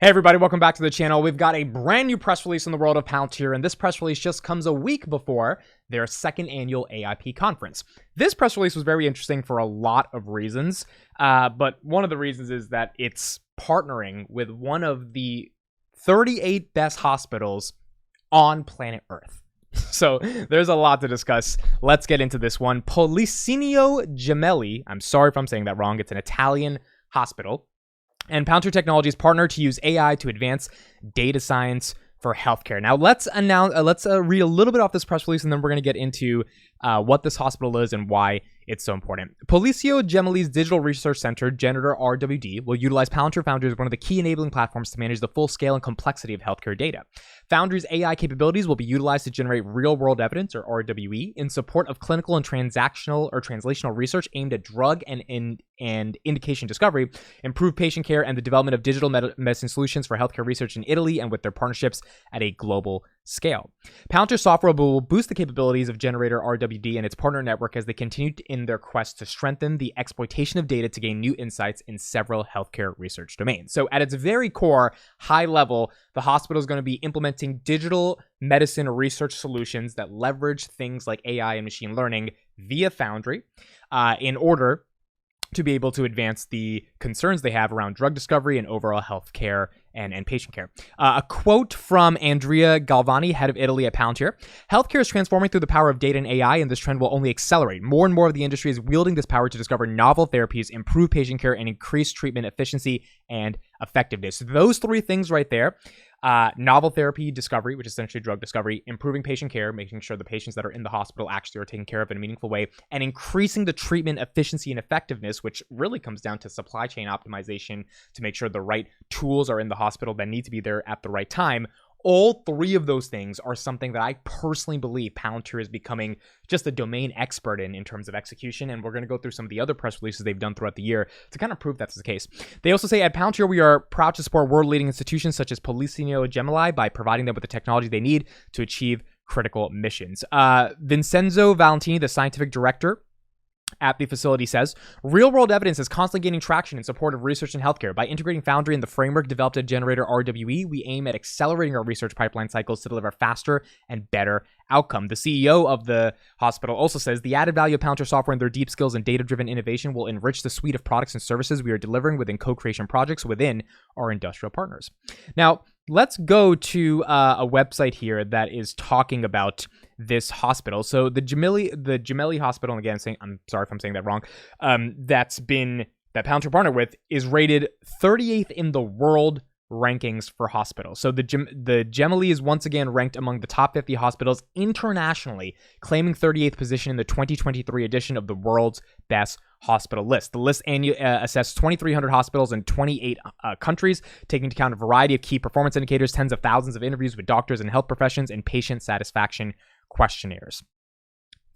Hey everybody, welcome back to the channel. We've got a brand new press release in the world of Palantir, and this press release just comes a week before their second annual AIP conference. This press release was very interesting for a lot of reasons, but one of the reasons is that it's partnering with one of the 38 best hospitals on planet Earth. So there's a lot to discuss. Let's get into this one. Policino Gemelli, I'm sorry if I'm saying that wrong, it's an Italian hospital. And Palantir Technologies partner to use AI to advance data science for healthcare. Now, let's read a little bit off this press release, and then we're going to get into what this hospital is and why it's so important. Policino Gemelli's Digital Research Center, Generator RWD, will utilize Palantir Foundry as one of the key enabling platforms to manage the full scale and complexity of healthcare data. Foundry's AI capabilities will be utilized to generate real-world evidence, or RWE, in support of clinical and translational research aimed at drug and indication discovery, improve patient care, and the development of digital medicine solutions for healthcare research in Italy and with their partnerships at a global scale. Palantir software will boost the capabilities of Generator RWD and its partner network as they continue in their quest to strengthen the exploitation of data to gain new insights in several healthcare research domains. So at its very core, high level, the hospital is going to be implementing digital medicine research solutions that leverage things like AI and machine learning via Foundry in order to be able to advance the concerns they have around drug discovery and overall healthcare and patient care. A quote from Andrea Galvani, head of Italy at Palantir: "Healthcare is transforming through the power of data and AI, and this trend will only accelerate. More and more of the industry is wielding this power to discover novel therapies, improve patient care, and increase treatment efficiency and effectiveness." So those three things right there, novel therapy discovery, which is essentially drug discovery, improving patient care, making sure the patients that are in the hospital actually are taken care of in a meaningful way, and increasing the treatment efficiency and effectiveness, which really comes down to supply chain optimization to make sure the right tools are in the hospital that need to be there at the right time. All three of those things are something that I personally believe Palantir is becoming just a domain expert in terms of execution, and we're going to go through some of the other press releases they've done throughout the year to kind of prove that's the case. They also say, "At Palantir, we are proud to support world-leading institutions such as Policino Gemelli by providing them with the technology they need to achieve critical missions." Vincenzo Valentini, the scientific director at the facility, says, "Real-world evidence is constantly gaining traction in support of research in healthcare. By integrating Foundry in the framework developed at Generator RWE, we aim at accelerating our research pipeline cycles to deliver faster and better outcome." The CEO of the hospital also says, "The added value of Palantir software and their deep skills and data-driven innovation will enrich the suite of products and services we are delivering within co-creation projects within our industrial partners." Now, let's go to a website here that is talking about this hospital. So the Gemelli Hospital, and again, I'm sorry if I'm saying that wrong, that Palantir partnered with, is rated 38th in the world rankings for hospitals. So the Gemelli is once again ranked among the top 50 hospitals internationally, claiming 38th position in the 2023 edition of the world's best hospital list. The list assessed 2,300 hospitals in 28 countries, taking into account a variety of key performance indicators, tens of thousands of interviews with doctors and health professions, and patient satisfaction questionnaires.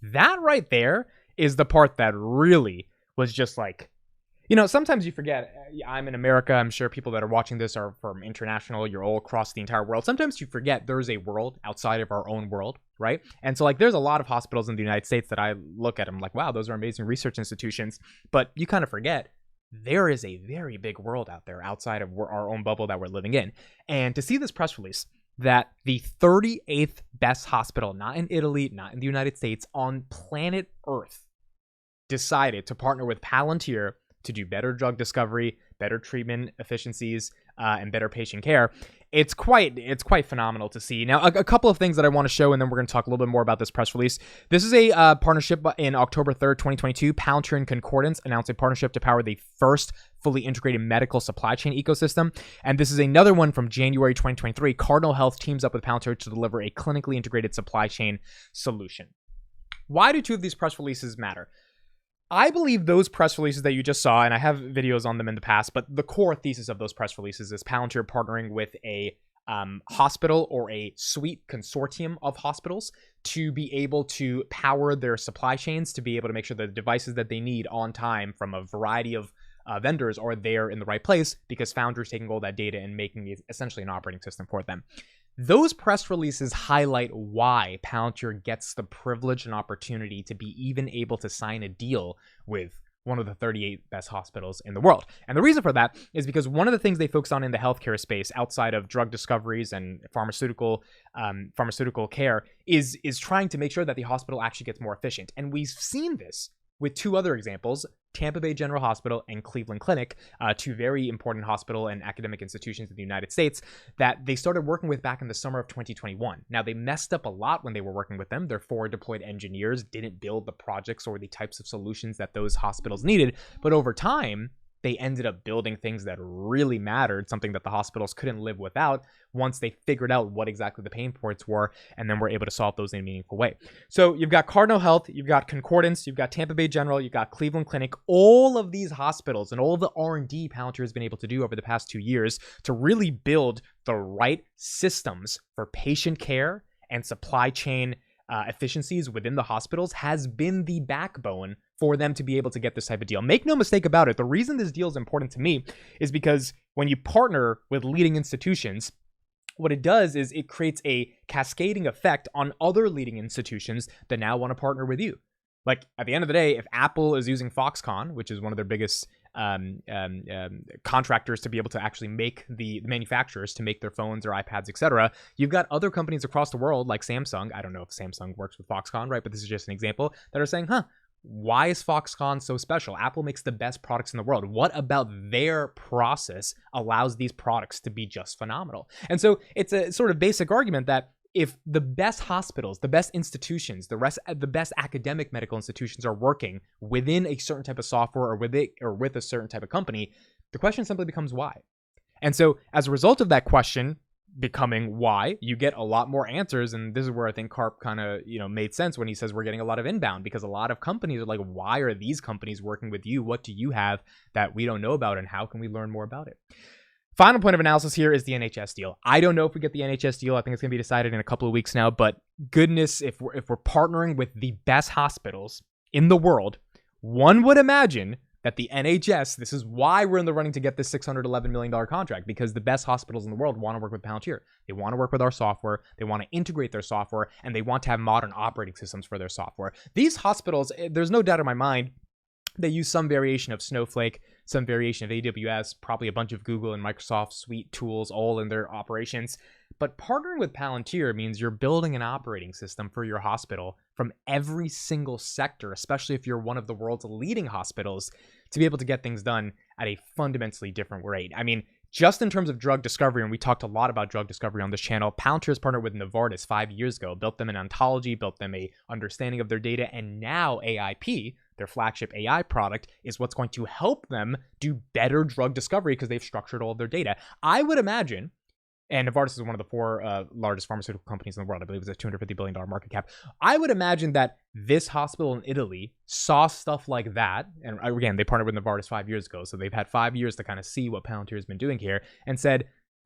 That right there is the part that really was just like, sometimes you forget. I'm in America. I'm sure people that are watching this are from international. You're all across the entire world. Sometimes you forget there's a world outside of our own world, right? And so there's a lot of hospitals in the United States that I look at. I'm like, wow, those are amazing research institutions. But you kind of forget there is a very big world out there outside of our own bubble that we're living in. And to see this press release that the 38th best hospital, not in Italy, not in the United States, on planet Earth, decided to partner with Palantir to do better drug discovery, better treatment efficiencies, and better patient care. It's quite phenomenal to see. Now, a couple of things that I want to show, and then we're going to talk a little bit more about this press release. This is a partnership in October 3rd, 2022. Palantir and Concordance announced a partnership to power the first fully integrated medical supply chain ecosystem. And this is another one from January 2023. Cardinal Health teams up with Palantir to deliver a clinically integrated supply chain solution. Why do two of these press releases matter? I believe those press releases that you just saw, and I have videos on them in the past, but the core thesis of those press releases is Palantir partnering with a hospital or a suite consortium of hospitals to be able to power their supply chains, to be able to make sure that the devices that they need on time from a variety of vendors are there in the right place, because Foundry is taking all that data and making it essentially an operating system for them. Those press releases highlight why Palantir gets the privilege and opportunity to be even able to sign a deal with one of the 38 best hospitals in the world. And the reason for that is because one of the things they focus on in the healthcare space outside of drug discoveries and pharmaceutical care is trying to make sure that the hospital actually gets more efficient. And we've seen this with two other examples, Tampa Bay General Hospital and Cleveland Clinic, two very important hospital and academic institutions in the United States that they started working with back in the summer of 2021. Now, they messed up a lot when they were working with them. Their forward deployed engineers didn't build the projects or the types of solutions that those hospitals needed. But over time, they ended up building things that really mattered, something that the hospitals couldn't live without once they figured out what exactly the pain points were, and then were able to solve those in a meaningful way. So you've got Cardinal Health, you've got Concordance, you've got Tampa Bay General, you've got Cleveland Clinic, all of these hospitals and all of the R&D Palantir has been able to do over the past 2 years to really build the right systems for patient care and supply chain efficiencies within the hospitals has been the backbone for them to be able to get this type of deal. Make no mistake about it. The reason this deal is important to me is because when you partner with leading institutions, what it does is it creates a cascading effect on other leading institutions that now want to partner with you. Like at the end of the day, if Apple is using Foxconn, which is one of their biggest contractors to be able to actually make the manufacturers to make their phones or iPads, etc., you've got other companies across the world like Samsung. I don't know if Samsung works with Foxconn, right? But this is just an example that are saying, why is Foxconn so special? Apple makes the best products in the world. What about their process allows these products to be just phenomenal? And so it's a sort of basic argument that if the best hospitals, the best institutions, the best academic medical institutions are working within a certain type of software or with a certain type of company, the question simply becomes why. And so as a result of that question becoming why, you get a lot more answers. And this is where I think Karp kind of, made sense when he says we're getting a lot of inbound, because a lot of companies are like, why are these companies working with you? What do you have that we don't know about? And how can we learn more about it? Final point of analysis here is the NHS deal. I don't know if we get the NHS deal. I think it's going to be decided in a couple of weeks now. But goodness, if we're partnering with the best hospitals in the world, one would imagine that the NHS, this is why we're in the running to get this $611 million contract, because the best hospitals in the world want to work with Palantir. They want to work with our software. They want to integrate their software, and they want to have modern operating systems for their software. These hospitals, there's no doubt in my mind, they use some variation of Snowflake, some variation of AWS, probably a bunch of Google and Microsoft suite tools all in their operations. But partnering with Palantir means you're building an operating system for your hospital from every single sector, especially if you're one of the world's leading hospitals, to be able to get things done at a fundamentally different rate. I mean, just in terms of drug discovery, and we talked a lot about drug discovery on this channel, Palantir has partnered with Novartis 5 years ago, built them an ontology, built them a understanding of their data, and now AIP, their flagship AI product, is what's going to help them do better drug discovery because they've structured all of their data. I would imagine, and Novartis is one of the 4 largest pharmaceutical companies in the world. I believe it's a $250 billion market cap. I would imagine that this hospital in Italy saw stuff like that. And again, they partnered with Novartis 5 years ago. So they've had 5 years to kind of see what Palantir has been doing here and said,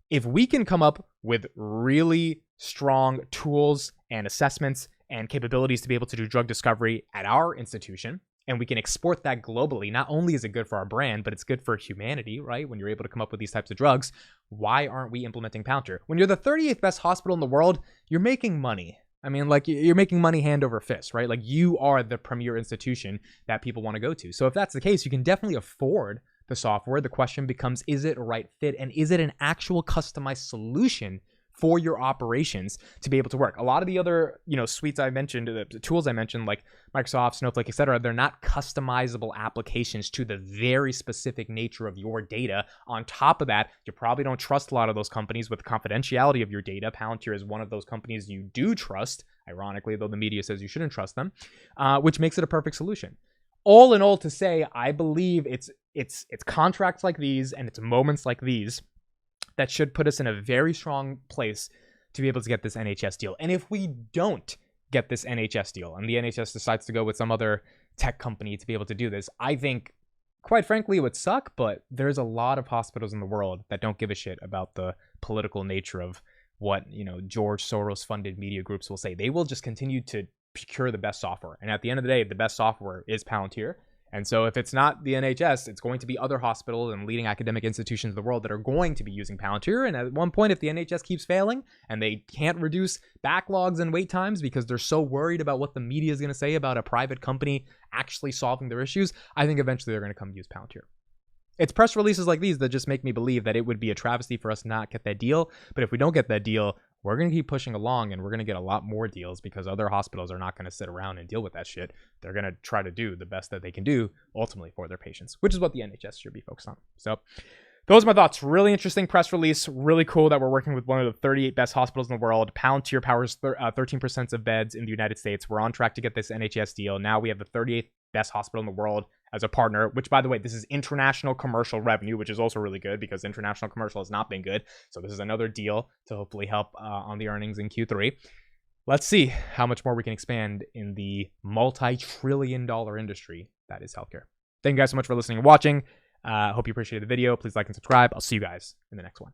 if we can come up with really strong tools and assessments and capabilities to be able to do drug discovery at our institution, and we can export that globally, not only is it good for our brand, but it's good for humanity, right? When you're able to come up with these types of drugs, why aren't we implementing Palantir? When you're the 38th best hospital in the world, you're making money. I mean, like, you're making money hand over fist, right? Like, you are the premier institution that people want to go to. So if that's the case, you can definitely afford the software. The question becomes, is it a right fit? And is it an actual customized solution for your operations to be able to work? A lot of the other, suites I mentioned, the tools I mentioned, like Microsoft, Snowflake, etc., they're not customizable applications to the very specific nature of your data. On top of that, you probably don't trust a lot of those companies with the confidentiality of your data. Palantir is one of those companies you do trust, ironically, though the media says you shouldn't trust them, which makes it a perfect solution. All in all, to say, I believe it's contracts like these and it's moments like these that should put us in a very strong place to be able to get this NHS deal. And if we don't get this NHS deal and the NHS decides to go with some other tech company to be able to do this, I think, quite frankly, it would suck, but there's a lot of hospitals in the world that don't give a shit about the political nature of what, George Soros funded media groups will say. They will just continue to procure the best software. And at the end of the day, the best software is Palantir. And so if it's not the NHS, it's going to be other hospitals and leading academic institutions in the world that are going to be using Palantir. And at one point, if the NHS keeps failing and they can't reduce backlogs and wait times because they're so worried about what the media is going to say about a private company actually solving their issues, I think eventually they're going to come use Palantir. It's press releases like these that just make me believe that it would be a travesty for us to not get that deal. But if we don't get that deal, we're going to keep pushing along and we're going to get a lot more deals because other hospitals are not going to sit around and deal with that shit. They're going to try to do the best that they can do ultimately for their patients, which is what the NHS should be focused on. So those are my thoughts. Really interesting press release. Really cool that we're working with one of the 38 best hospitals in the world. Palantir powers 13% of beds in the United States. We're on track to get this NHS deal. Now we have the 38th best hospital in the world as a partner, which, by the way, this is international commercial revenue, which is also really good because international commercial has not been good. So this is another deal to hopefully help on the earnings in Q3. Let's see how much more we can expand in the multi-trillion-dollar industry that is healthcare. Thank you guys so much for listening and watching. Hope you appreciated the video. Please like and subscribe. I'll see you guys in the next one.